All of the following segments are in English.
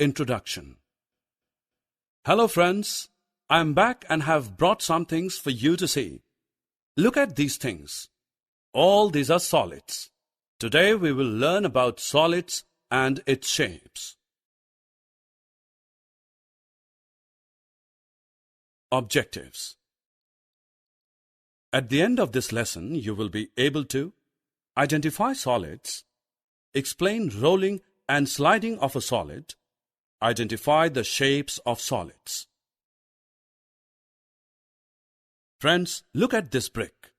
Introduction. Hello friends, I am back and have brought some things for you to see. Look at these things. All these are solids. Today we will learn about solids and its shapes. Objectives. At the end of this lesson, you will be able to identify solids, explain rolling and sliding of a solid, identify the shapes of solids. Friends, look at this brick.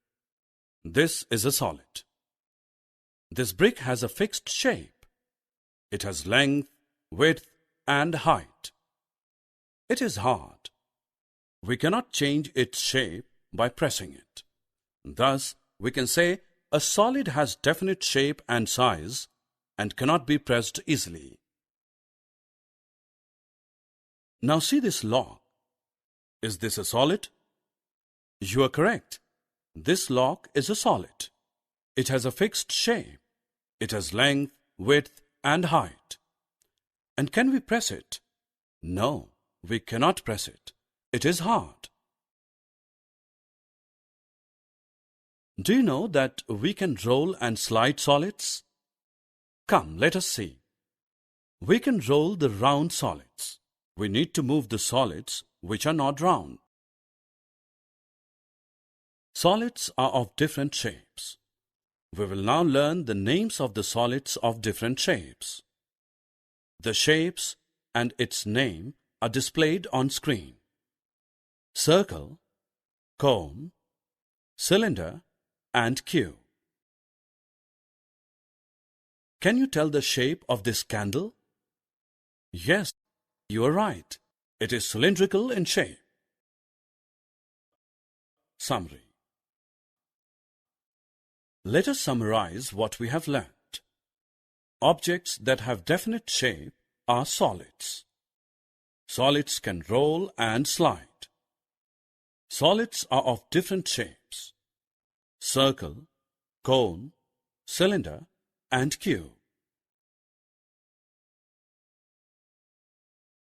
This is a solid. This brick has a fixed shape. It has length, width, and height. It is hard. We cannot change its shape by pressing it. Thus, we can say a solid has definite shape and size and cannot be pressed easily. Now see this lock. Is this a solid? You are correct. This lock is a solid. It has a fixed shape. It has length, width, and height. And can we press it? No, we cannot press it. It is hard. Do you know that we can roll and slide solids? Come, let us see. We can roll the round solids. We need to move the solids which are not round. Solids are of different shapes. We will now learn the names of the solids of different shapes. The shapes and its name are displayed on screen. Circle, cone, cylinder, and cube. Can you tell the shape of this candle? Yes, you are right. It is cylindrical in shape. Summary. Let us summarize what we have learnt. Objects that have definite shape are solids. Solids can roll and slide. Solids are of different shapes: circle, cone, cylinder, and cube.